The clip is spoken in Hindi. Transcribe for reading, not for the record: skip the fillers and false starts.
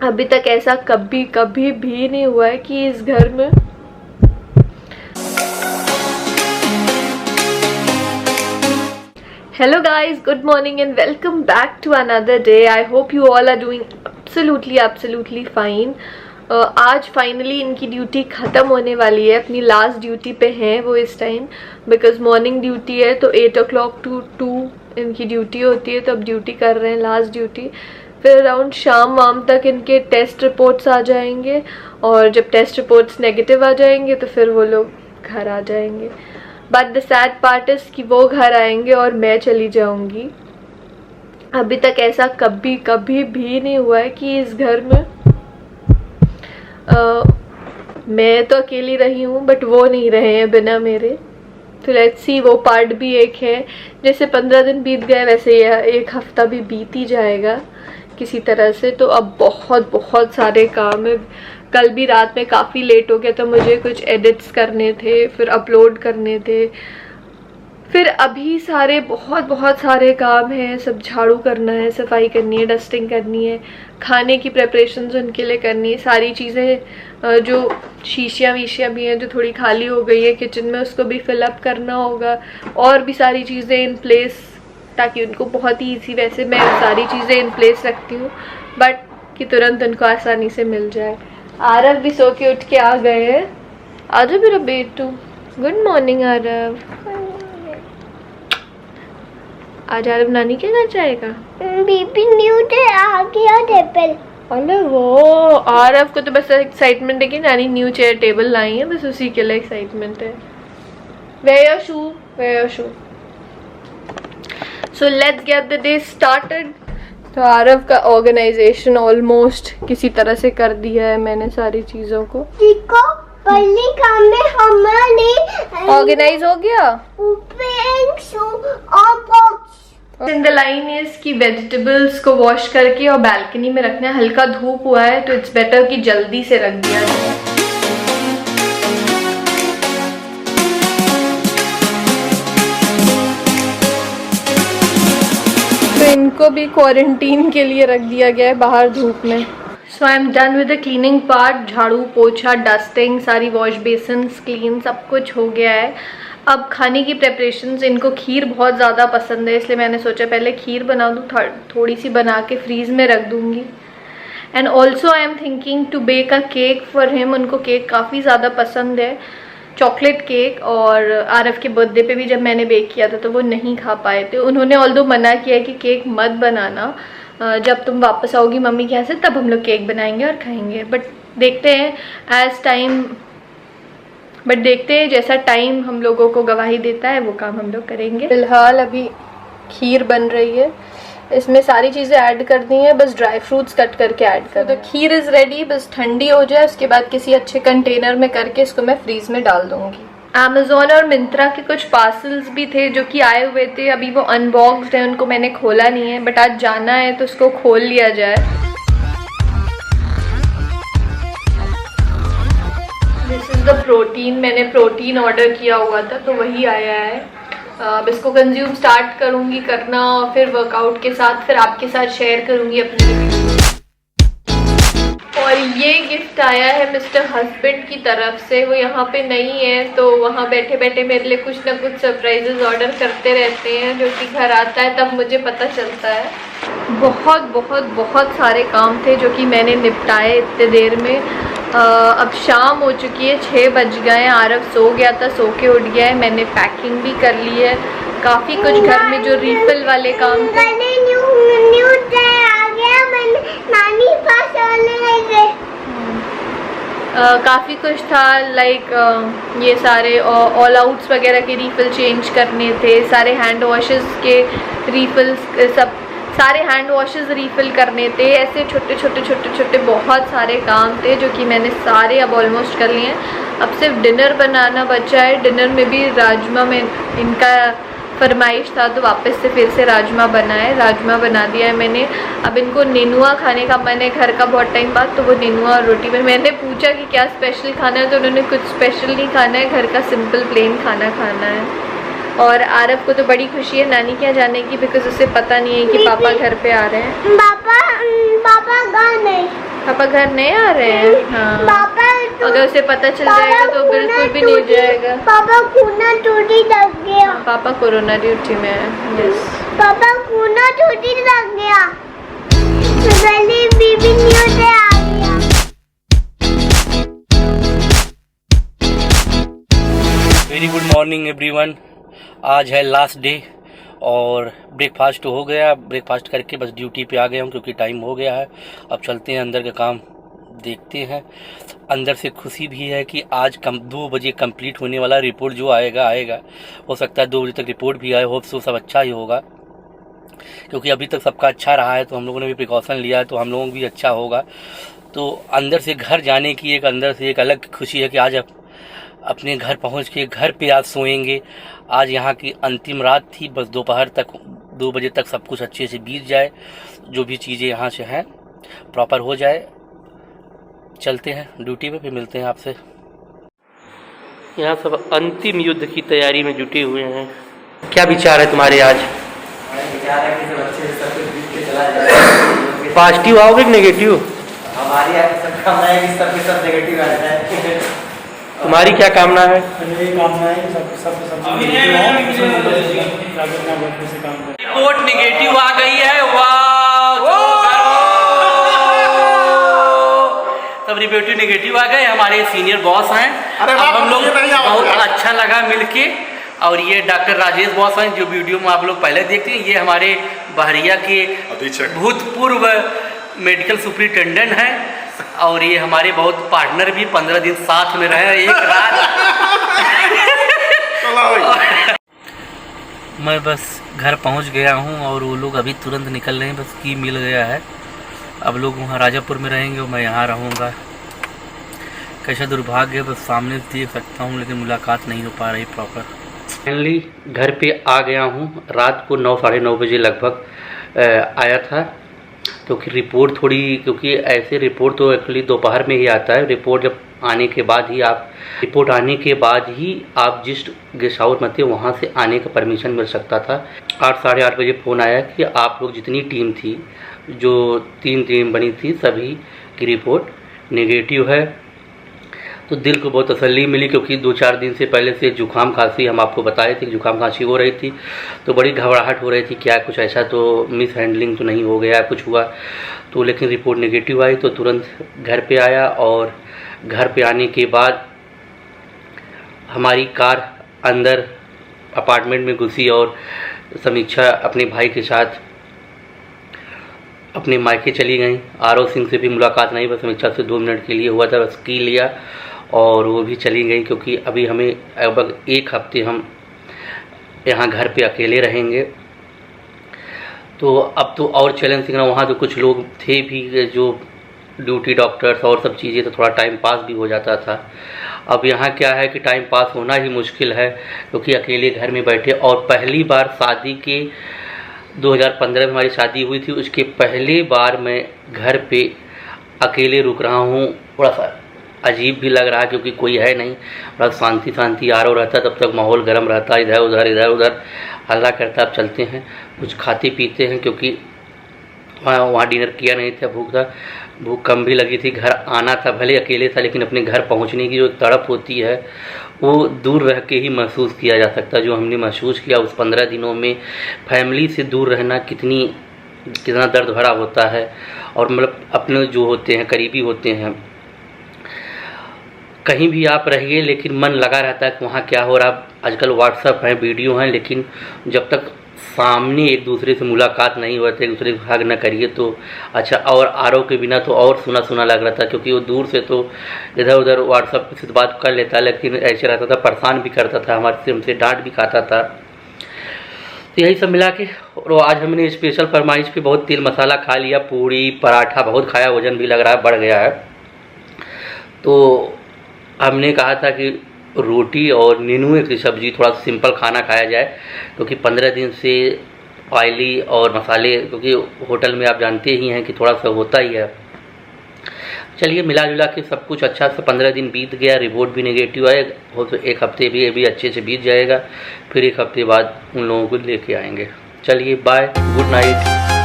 अभी तक ऐसा कभी कभी भी नहीं हुआ है कि इस घर में Hello guys, good morning and welcome back to another day. I hope you all are doing absolutely fine. आज फाइनली इनकी ड्यूटी ख़त्म होने वाली है, अपनी लास्ट ड्यूटी पे हैं वो इस टाइम, बिकॉज मॉर्निंग ड्यूटी है तो 8 o'clock to 2 इनकी ड्यूटी होती है, तो अब ड्यूटी कर रहे हैं लास्ट ड्यूटी। फिर अराउंड शाम तक इनके टेस्ट रिपोर्ट्स आ जाएंगे और जब टेस्ट रिपोर्ट्स नेगेटिव आ जाएंगे तो फिर वो लोग घर आ जाएंगे। But the sad part is कि वो घर आएंगे और मैं चली जाऊंगी। अभी तक ऐसा कभी कभी भी नहीं हुआ है कि इस घर में मैं तो अकेली रही हूँ बट वो नहीं रहे हैं बिना मेरे। तो लेट्स सी, वो पार्ट भी एक है। जैसे 15 दिन बीत गए वैसे यह एक हफ्ता भी बीत ही जाएगा किसी तरह से। तो अब बहुत सारे काम है। कल भी रात में काफ़ी लेट हो गया तो मुझे कुछ एडिट्स करने थे, फिर अपलोड करने थे, फिर अभी सारे बहुत सारे काम हैं। सब झाड़ू करना है, सफाई करनी है, डस्टिंग करनी है, खाने की प्रेपरेशंस उनके लिए करनी है। सारी चीज़ें जो शीशियाँ वीशियाँ भी हैं जो थोड़ी खाली हो गई है किचन में, उसको भी फिलअप करना होगा। और भी सारी चीज़ें इन प्लेस, ताकि उनको बहुत ही ईजी, वैसे मैं सारी चीज़ें इन प्लेस रखती हूँ बट कि तुरंत उनको आसानी से मिल जाए। आरव भी सो के उठ के आ गए हैं। आजा मेरा बेटू, गुड मॉर्निंग आरव। आज आरव नानी के घर जाएगा। बीपी न्यूज आ गया टेबल। अरे वो आरव को तो बस एक्साइटमेंट है कि नानी न्यू चेयर टेबल लाई है, बस उसी के लिए एक्साइटमेंट है। Wear your shoe. So let's get the day started. तो आरव का ऑर्गेनाइजेशन ऑलमोस्ट किसी तरह से कर दिया है मैंने सारी चीज़ों को। देखो पहले काम में हमारे ऑर्गेनाइज हो गया। इन द लाइन इज कि वेजिटेबल्स को वॉश करके और बालकनी में रखना है। हल्का धूप हुआ है तो इट्स बेटर कि जल्दी से रख दिया जाए। तो इनको भी क्वारंटीन के लिए रख दिया गया है बाहर धूप में। So I am done with the cleaning part. झाड़ू पोछा डस्टिंग सारी वॉश बेसिन्स क्लीन सब कुछ हो गया है। अब खाने की प्रेपरेशंस। इनको खीर बहुत ज़्यादा पसंद है, इसलिए मैंने सोचा पहले खीर बना दूँ, थोड़ी सी बना के फ्रीज में रख दूँगी। And also I am thinking to bake a cake for him. उनको केक काफ़ी ज़्यादा पसंद है, चॉकलेट केक। और आरव के बर्थडे पे भी जब मैंने बेक किया था तो वो नहीं खा पाए थे। उन्होंने ऑल्दो मना किया कि केक मत बनाना, जब तुम वापस आओगी मम्मी के यहाँ से तब हम लोग केक बनाएंगे और खाएंगे। बट देखते हैं जैसा टाइम हम लोगों को गवाही देता है वो काम हम लोग करेंगे। फिलहाल अभी खीर बन रही है, इसमें सारी चीज़ें ऐड करनी है, बस ड्राई फ्रूट्स कट करके ऐड कर। तो खीर इज़ रेडी, बस ठंडी हो जाए उसके बाद किसी अच्छे कंटेनर में करके इसको मैं फ्रीज में डाल दूंगी। Amazon और मिंत्रा के कुछ पार्सल्स भी थे जो कि आए हुए थे, अभी वो अनबॉक्स्ड है, उनको मैंने खोला नहीं है बट आज जाना है तो उसको खोल लिया जाए। This is the protein. मैंने प्रोटीन ऑर्डर किया हुआ था तो वही आया है। अब इसको कंज्यूम स्टार्ट करूँगी करना, फिर वर्कआउट के साथ फिर आपके साथ शेयर करूँगी अपनी। और ये गिफ्ट आया है मिस्टर हस्बैंड की तरफ से। वो यहाँ पे नहीं है तो वहाँ बैठे बैठे मेरे लिए कुछ ना कुछ सरप्राइजेस ऑर्डर करते रहते हैं, जो कि घर आता है तब मुझे पता चलता है। बहुत सारे काम थे जो कि मैंने निपटाए इतने देर में। अब शाम हो चुकी है, 6 बज गए। आरव सो गया था, सो के उठ गया है। मैंने पैकिंग भी कर ली है। काफ़ी कुछ घर में जो रीफिल वाले काम थे, काफ़ी कुछ था, लाइक ये सारे ऑल आउट्स वगैरह के रीफिल चेंज करने थे, सारे हैंड वॉशेस के रीफिल्स, सब सारे हैंड वॉशेस रीफिल करने थे। ऐसे छोटे बहुत सारे काम थे जो कि मैंने सारे अब ऑलमोस्ट कर लिए हैं। अब सिर्फ डिनर बनाना बचा है। डिनर में भी राजमा में इनका फरमाइश था तो वापस से फिर से राजमा बना दिया है मैंने। अब इनको नेनुआ खाने का मन है घर का बहुत टाइम बाद, तो वो नेनुआ और रोटी में मैंने पूछा कि क्या स्पेशल खाना है तो उन्होंने कुछ स्पेशल नहीं खाना है, घर का सिंपल प्लेन खाना खाना है। और आरव को तो बड़ी खुशी है नानी के यहाँ जाने की, बिकॉज उसे पता नहीं है कि पापा घर पे आ रहे हैं। पापा गाने पापा घर नहीं आ रहे हैं? हाँ। पापा अगर उसे पता चल जाएगा तो बिल्कुल भी नहीं जाएगा। पापा कोरोना ड्यूटी लग गया। पापा कोरोना ड्यूटी में है। यस। पापा कोरोना ड्यूटी लग गया। पहले बीबी न्यूज़ से आ गया। Very good morning everyone. आज है लास्ट डे और ब्रेकफास्ट हो गया। ब्रेकफास्ट करके बस ड्यूटी पे आ गया हूँ क्योंकि टाइम हो गया है। अब चलते हैं अंदर का काम देखते हैं। अंदर से खुशी भी है कि आज 2 बजे कंप्लीट होने वाला रिपोर्ट जो आएगा हो सकता है 2 बजे तक रिपोर्ट भी आए। होप सो सब अच्छा ही होगा क्योंकि अभी तक सबका अच्छा रहा है, तो हम लोगों ने भी प्रिकॉशन लिया है, तो हम लोगों को भी अच्छा होगा। तो अंदर से घर जाने की अंदर से एक अलग खुशी है कि आज अपने घर पहुंच के घर पे आज सोएंगे। आज यहाँ की अंतिम रात थी, बस दोपहर तक 2 बजे तक सब कुछ अच्छे से बीत जाए, जो भी चीज़ें यहाँ से हैं प्रॉपर हो जाए। चलते हैं ड्यूटी पे, फिर मिलते हैं आपसे। यहाँ सब अंतिम युद्ध की तैयारी में जुटे हुए हैं। क्या विचार है तुम्हारे आज? विचार है कि सब अच्छे से सब कुछ बीत के चला जाए। पॉजिटिव आओगे कि नेगेटिव? हमारी सब कामना है कि सबके सब नेगेटिव आ जाए। तुम्हारी क्या कामना है? मेरी कामना है सब रिपोर्ट नेगेटिव आ गई है। वाह, सब रिपोर्ट नेगेटिव आ गए। हमारे सीनियर बॉस हैं। अब हम लोग बहुत अच्छा लगा मिलके। और ये डॉक्टर राजेश बॉस हैं जो वीडियो में आप लोग पहले देखते हैं। ये हमारे बहरिया के भूतपूर्व मेडिकल सुपरिटेंडेंट हैं और ये हमारे बहुत पार्टनर भी 15 दिन साथ में रहे एक रात। मैं बस घर पहुंच गया हूं और वो लोग अभी तुरंत निकल रहे हैं। बस की मिल गया है। अब लोग वहां राजापुर में रहेंगे और मैं यहाँ रहूँगा। कैसा दुर्भाग्य है, बस सामने से देख सकता हूँ लेकिन मुलाकात नहीं हो पा रही प्रॉपर। फाइनली घर पे आ गया हूँ। रात को 9 साढ़े 9 बजे लगभग आया था क्योंकि रिपोर्ट क्योंकि ऐसे रिपोर्ट तो एक्चुअली दोपहर में ही आता है। रिपोर्ट आने के बाद ही आप जिस गेस्ट हाउस में थे वहाँ से आने का परमिशन मिल सकता था। 8 साढ़े 8 बजे फ़ोन आया कि आप लोग जितनी टीम थी, जो 3 टीम बनी थी, सभी की रिपोर्ट नेगेटिव है। तो दिल को बहुत तसल्ली मिली क्योंकि 2-4 दिन से पहले से जुकाम खांसी हम आपको बताए थे कि जुकाम खांसी हो रही थी, तो बड़ी घबराहट हो रही थी क्या कुछ ऐसा तो मिस हैंडलिंग तो नहीं हो गया, कुछ हुआ तो। लेकिन रिपोर्ट नेगेटिव आई तो तुरंत घर पे आया और घर पे आने के बाद हमारी कार अंदर अपार्टमेंट में घुसी और समीक्षा अपने भाई के साथ अपने मायके चली गई। आरओ सिंह से भी मुलाकात नहीं, बस समीक्षा से 2 मिनट के लिए हुआ था, बस की लिया और वो भी चली गई क्योंकि अभी हमें लगभग 1 हफ्ते हम यहाँ घर पे अकेले रहेंगे। तो अब तो और चैलेंजिंग ना, वहाँ तो कुछ लोग थे भी जो ड्यूटी डॉक्टर्स और सब चीज़ें, तो थोड़ा टाइम पास भी हो जाता था। अब यहाँ क्या है कि टाइम पास होना ही मुश्किल है क्योंकि अकेले घर में बैठे। और पहली बार शादी के 2015 में हमारी शादी हुई थी, उसके पहली बार मैं घर पे अकेले रुक रहा हूँ। थोड़ा सा अजीब भी लग रहा है क्योंकि कोई है नहीं, थोड़ा शांति आरो रहता, तब तक माहौल गर्म रहता, इधर उधर हल्ला करता। अब चलते हैं कुछ खाते पीते हैं क्योंकि वहाँ डिनर किया नहीं था, भूख कम भी लगी थी। घर आना था, भले अकेले था लेकिन अपने घर पहुँचने की जो तड़प होती है वो दूर रह के ही महसूस किया जा सकता है। जो हमने महसूस किया उस 15 दिनों में, फैमिली से दूर रहना कितना दर्द भरा होता है। और मतलब अपने जो होते हैं करीबी होते हैं, कहीं भी आप रहिए लेकिन मन लगा रहता है कि वहाँ क्या हो रहा। आजकल व्हाट्सएप है, वीडियो हैं, लेकिन जब तक सामने एक दूसरे से मुलाकात नहीं होती, एक दूसरे को हग न करिए तो अच्छा। और आरओ के बिना तो और सुना लग रहा था क्योंकि वो दूर से तो इधर उधर व्हाट्सएप से बात कर लेता, लेकिन ऐसे रहता था, परेशान भी करता था, हमसे डांट भी खाता था। तो यही सब मिला के और आज हमने स्पेशल फरमाइश पे बहुत तेल मसाला खा लिया, पूड़ी पराठा बहुत खाया, वजन भी लग रहा है बढ़ गया है। तो हमने कहा था कि रोटी और नीनुए की सब्ज़ी, थोड़ा सिंपल खाना खाया जाए क्योंकि 15 दिन से ऑयली और मसाले, क्योंकि होटल में आप जानते ही हैं कि थोड़ा सा होता ही है। चलिए मिला जुला के सब कुछ अच्छा से 15 दिन बीत गया, रिपोर्ट भी नेगेटिव आए, हो तो 1 हफ्ते भी ये भी अच्छे से बीत जाएगा, फिर 1 हफ्ते बाद उन लोगों को लेके आएंगे। चलिए बाय, गुड नाइट।